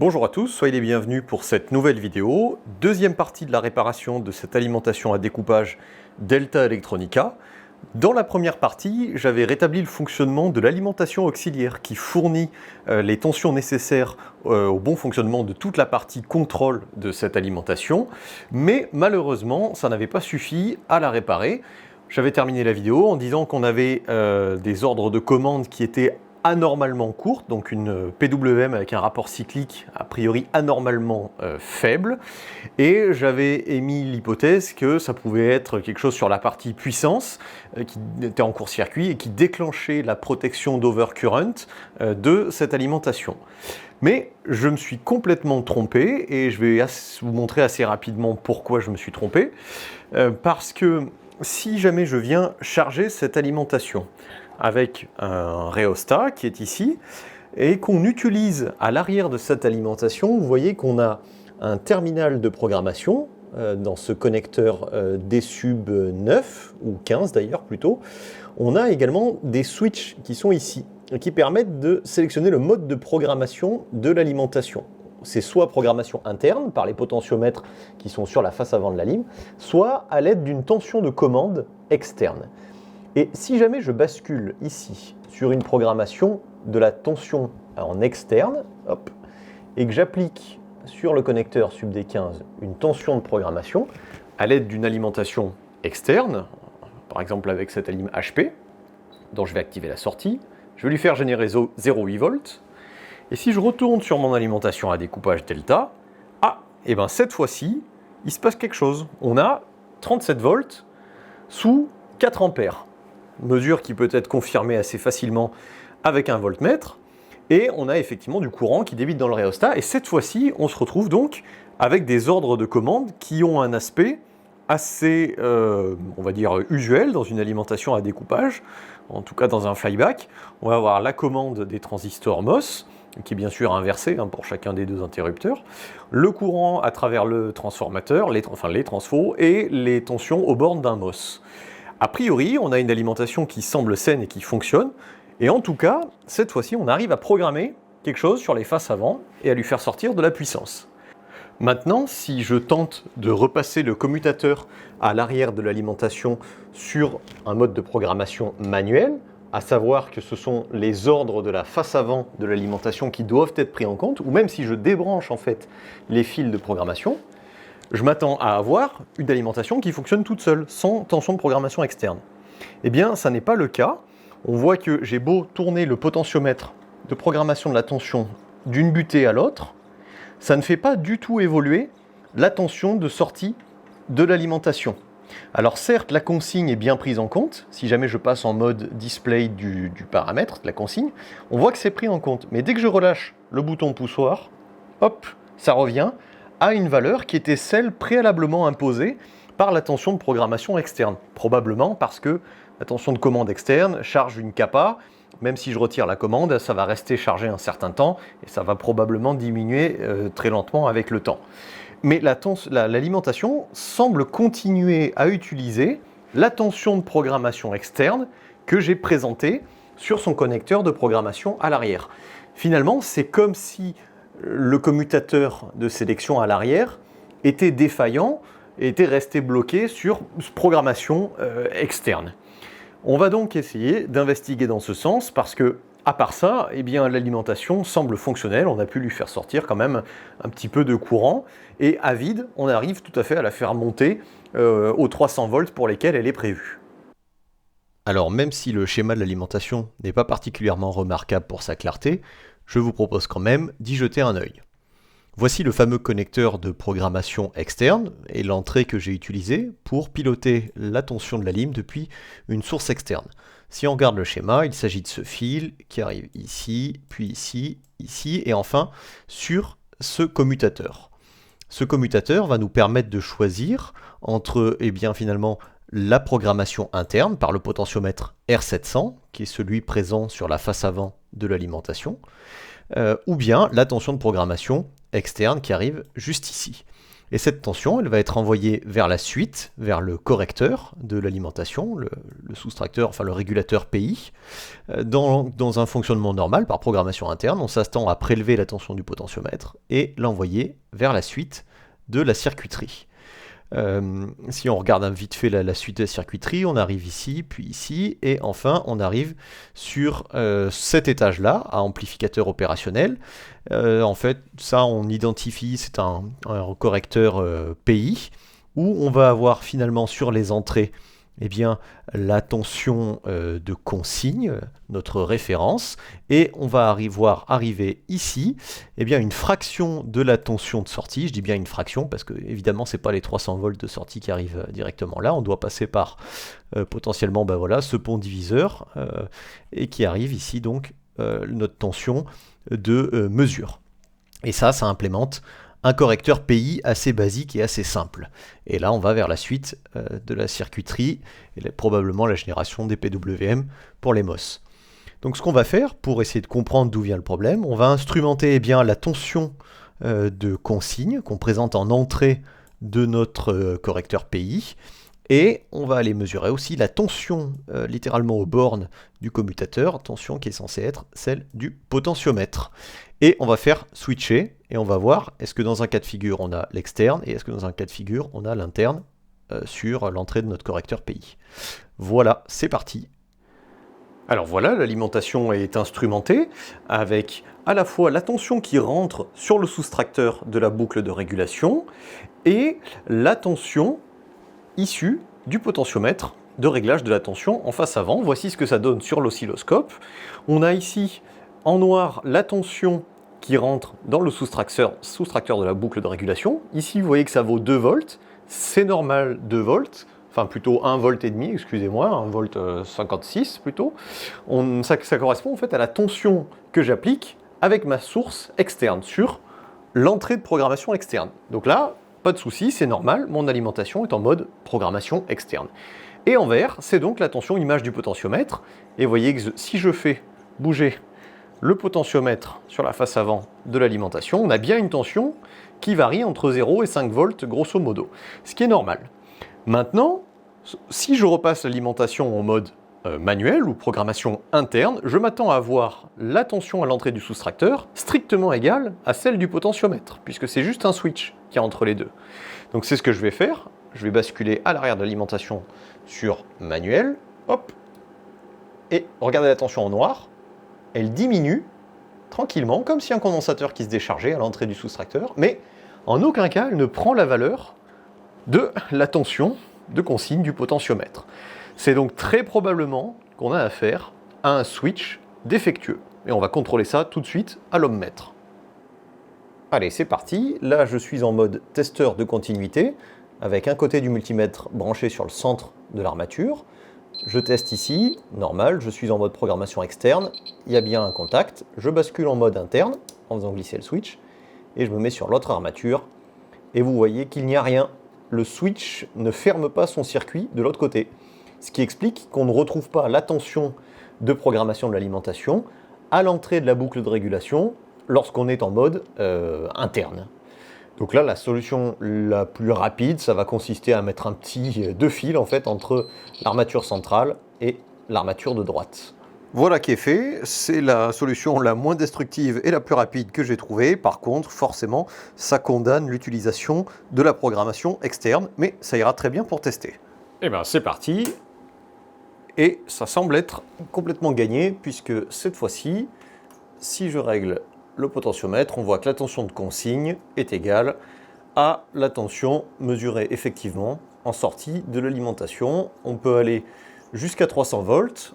Bonjour à tous, soyez les bienvenus pour cette nouvelle vidéo, deuxième partie de la réparation de cette alimentation à découpage Delta Electronica. Dans la première partie, j'avais rétabli le fonctionnement de l'alimentation auxiliaire qui fournit les tensions nécessaires au bon fonctionnement de toute la partie contrôle de cette alimentation, mais malheureusement, ça n'avait pas suffi à la réparer. J'avais terminé la vidéo en disant qu'on avait des ordres de commande qui étaient anormalement courte, donc une PWM avec un rapport cyclique a priori anormalement faible, et j'avais émis l'hypothèse que ça pouvait être quelque chose sur la partie puissance qui était en court-circuit et qui déclenchait la protection d'overcurrent de cette alimentation. Mais je me suis complètement trompé et je vais vous montrer assez rapidement pourquoi je me suis trompé, parce que si jamais je viens charger cette alimentation avec un rhéostat qui est ici, et qu'on utilise à l'arrière de cette alimentation, vous voyez qu'on a un terminal de programmation dans ce connecteur D-Sub 9, ou 15 d'ailleurs plutôt. On a également des switches qui sont ici, qui permettent de sélectionner le mode de programmation de l'alimentation. C'est soit programmation interne par les potentiomètres qui sont sur la face avant de la lime, soit à l'aide d'une tension de commande externe. Et si jamais je bascule ici sur une programmation de la tension en externe, hop, et que j'applique sur le connecteur sub D15 une tension de programmation à l'aide d'une alimentation externe, par exemple avec cette alim HP, dont je vais activer la sortie, je vais lui faire générer 0,8 volts. Et si je retourne sur mon alimentation à découpage delta, et bien cette fois-ci, il se passe quelque chose. On a 37 volts sous 4 ampères. Mesure qui peut être confirmée assez facilement avec un voltmètre, et on a effectivement du courant qui débite dans le rhéostat, et cette fois-ci on se retrouve donc avec des ordres de commande qui ont un aspect assez, on va dire, usuel dans une alimentation à découpage, en tout cas dans un flyback. On va avoir la commande des transistors MOS, qui est bien sûr inversée pour chacun des deux interrupteurs, le courant à travers le transformateur, les transfos, et les tensions aux bornes d'un MOS. A priori, on a une alimentation qui semble saine et qui fonctionne, et en tout cas, cette fois-ci, on arrive à programmer quelque chose sur les faces avant et à lui faire sortir de la puissance. Maintenant, si je tente de repasser le commutateur à l'arrière de l'alimentation sur un mode de programmation manuel, à savoir que ce sont les ordres de la face avant de l'alimentation qui doivent être pris en compte, ou même si je débranche en fait les fils de programmation, je m'attends à avoir une alimentation qui fonctionne toute seule, sans tension de programmation externe. Eh bien, ça n'est pas le cas. On voit que j'ai beau tourner le potentiomètre de programmation de la tension d'une butée à l'autre, ça ne fait pas du tout évoluer la tension de sortie de l'alimentation. Alors certes, la consigne est bien prise en compte. Si jamais je passe en mode display du paramètre, de la consigne, on voit que c'est pris en compte. Mais dès que je relâche le bouton poussoir, hop, ça revient à une valeur qui était celle préalablement imposée par la tension de programmation externe. Probablement parce que la tension de commande externe charge une capa. Même si je retire la commande, ça va rester chargé un certain temps et ça va probablement diminuer très lentement avec le temps. Mais l'alimentation semble continuer à utiliser la tension de programmation externe que j'ai présentée sur son connecteur de programmation à l'arrière. Finalement, c'est comme si le commutateur de sélection à l'arrière était défaillant et était resté bloqué sur programmation externe. On va donc essayer d'investiguer dans ce sens parce que, à part ça, eh bien, l'alimentation semble fonctionnelle. On a pu lui faire sortir quand même un petit peu de courant et à vide, on arrive tout à fait à la faire monter aux 300 volts pour lesquels elle est prévue. Alors même si le schéma de l'alimentation n'est pas particulièrement remarquable pour sa clarté, je vous propose quand même d'y jeter un œil. Voici le fameux connecteur de programmation externe et l'entrée que j'ai utilisée pour piloter la tension de la lime depuis une source externe. Si on regarde le schéma, il s'agit de ce fil qui arrive ici, puis ici, ici et enfin sur ce commutateur. Ce commutateur va nous permettre de choisir entre finalement la programmation interne par le potentiomètre R700, qui est celui présent sur la face avant de l'alimentation, ou bien la tension de programmation externe qui arrive juste ici. Et cette tension, elle va être envoyée vers la suite, vers le correcteur de l'alimentation, le soustracteur, enfin le régulateur PI. Dans un fonctionnement normal, par programmation interne, on s'attend à prélever la tension du potentiomètre et l'envoyer vers la suite de la circuiterie. Si on regarde vite fait la suite de la circuiterie, on arrive ici, puis ici, et enfin on arrive sur cet étage-là, à amplificateur opérationnel. En fait, ça on identifie, c'est un correcteur PI, où on va avoir finalement sur les entrées eh bien, la tension de consigne, notre référence, et on va voir arriver ici eh bien, une fraction de la tension de sortie. Je dis bien une fraction parce que évidemment c'est pas les 300 volts de sortie qui arrivent directement là, on doit passer par potentiellement voilà, ce pont diviseur et qui arrive ici donc notre tension de mesure. Et ça implémente un correcteur PI assez basique et assez simple. Et là, on va vers la suite de la circuiterie et probablement la génération des PWM pour les MOS. Donc ce qu'on va faire pour essayer de comprendre d'où vient le problème, on va instrumenter bien la tension de consigne qu'on présente en entrée de notre correcteur PI. Et on va aller mesurer aussi la tension littéralement aux bornes du commutateur, tension qui est censée être celle du potentiomètre. Et on va faire switcher et on va voir est-ce que dans un cas de figure on a l'externe et est-ce que dans un cas de figure on a l'interne sur l'entrée de notre correcteur PI. Voilà, c'est parti. Alors voilà, l'alimentation est instrumentée avec à la fois la tension qui rentre sur le soustracteur de la boucle de régulation et la tension issue du potentiomètre de réglage de la tension en face avant. Voici ce que ça donne sur l'oscilloscope. On a ici en noir la tension qui rentre dans le soustracteur de la boucle de régulation. Ici, vous voyez que ça vaut 2 volts. C'est normal 2 volts. Enfin, plutôt 1 volt et demi, excusez-moi, 1 volt 56 plutôt. Ça correspond en fait à la tension que j'applique avec ma source externe sur l'entrée de programmation externe. Donc là, pas de souci, c'est normal, mon alimentation est en mode programmation externe. Et en vert, c'est donc la tension image du potentiomètre. Et vous voyez que si je fais bouger le potentiomètre sur la face avant de l'alimentation, on a bien une tension qui varie entre 0 et 5 volts grosso modo, ce qui est normal. Maintenant, si je repasse l'alimentation en mode manuel ou programmation interne, je m'attends à avoir la tension à l'entrée du soustracteur strictement égale à celle du potentiomètre, puisque c'est juste un switch qui est entre les deux. Donc c'est ce que je vais faire, je vais basculer à l'arrière de l'alimentation sur manuel, hop, et regardez la tension en noir, elle diminue tranquillement, comme si un condensateur qui se déchargeait à l'entrée du soustracteur, mais en aucun cas elle ne prend la valeur de la tension de consigne du potentiomètre. C'est donc très probablement qu'on a affaire à un switch défectueux. Et on va contrôler ça tout de suite à l'ohmmètre. Allez, c'est parti. Là, je suis en mode testeur de continuité, avec un côté du multimètre branché sur le centre de l'armature. Je teste ici, normal, je suis en mode programmation externe, il y a bien un contact, je bascule en mode interne, en faisant glisser le switch, et je me mets sur l'autre armature, et vous voyez qu'il n'y a rien. Le switch ne ferme pas son circuit de l'autre côté, ce qui explique qu'on ne retrouve pas la tension de programmation de l'alimentation à l'entrée de la boucle de régulation lorsqu'on est en mode interne. Donc là, la solution la plus rapide, ça va consister à mettre un petit 2 fils en fait entre l'armature centrale et l'armature de droite. Voilà qui est fait, c'est la solution la moins destructive et la plus rapide que j'ai trouvée. Par contre, forcément, ça condamne l'utilisation de la programmation externe, mais ça ira très bien pour tester. Et bien c'est parti, et ça semble être complètement gagné, puisque cette fois-ci, si je règle le potentiomètre, on voit que la tension de consigne est égale à la tension mesurée effectivement en sortie de l'alimentation. On peut aller jusqu'à 300 volts,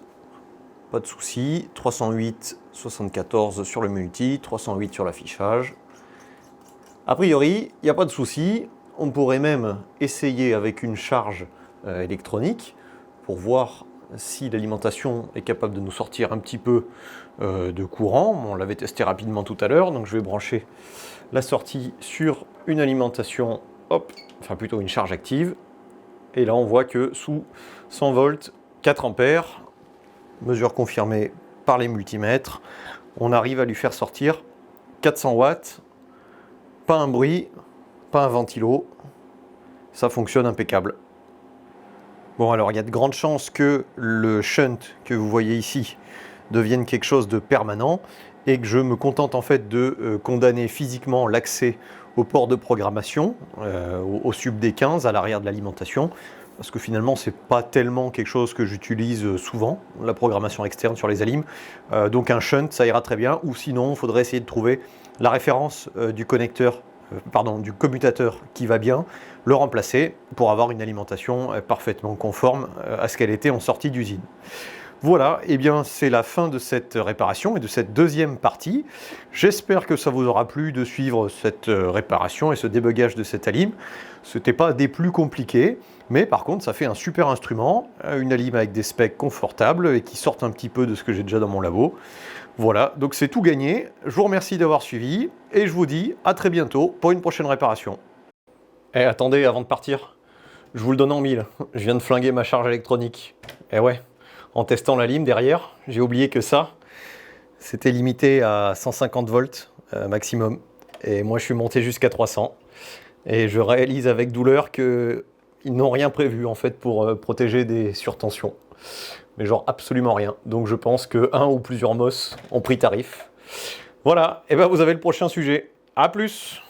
pas de souci, 308,74 sur le multi, 308 sur l'affichage. A priori, il n'y a pas de souci, on pourrait même essayer avec une charge électronique pour voir si l'alimentation est capable de nous sortir un petit peu de courant. On l'avait testé rapidement tout à l'heure, donc je vais brancher la sortie sur une alimentation, hop, enfin plutôt une charge active. Et là on voit que sous 100 volts, 4 ampères, mesure confirmée par les multimètres, on arrive à lui faire sortir 400 watts, pas un bruit, pas un ventilo. Ça fonctionne impeccable. Bon, alors il y a de grandes chances que le shunt que vous voyez ici devienne quelque chose de permanent et que je me contente en fait de condamner physiquement l'accès au port de programmation, au sub D15 à l'arrière de l'alimentation, parce que finalement c'est pas tellement quelque chose que j'utilise souvent, la programmation externe sur les alims. Donc un shunt ça ira très bien, ou sinon il faudrait essayer de trouver la référence du connecteur, du commutateur qui va bien, le remplacer pour avoir une alimentation parfaitement conforme à ce qu'elle était en sortie d'usine. Voilà, et bien c'est la fin de cette réparation et de cette deuxième partie. J'espère que ça vous aura plu de suivre cette réparation et ce débugage de cette alim. Ce n'était pas des plus compliqués, mais par contre ça fait un super instrument, une alim avec des specs confortables et qui sortent un petit peu de ce que j'ai déjà dans mon labo. Voilà, donc c'est tout gagné. Je vous remercie d'avoir suivi et je vous dis à très bientôt pour une prochaine réparation. Eh, attendez, avant de partir, je vous le donne en mille. Je viens de flinguer ma charge électronique. Eh ouais, en testant la lime derrière, j'ai oublié que ça, c'était limité à 150 volts maximum. Et moi, je suis monté jusqu'à 300. Et je réalise avec douleur qu'ils n'ont rien prévu en fait pour protéger des surtensions. Mais genre absolument rien. Donc je pense que un ou plusieurs MOS ont pris tarif. Voilà, et ben vous avez le prochain sujet. À plus!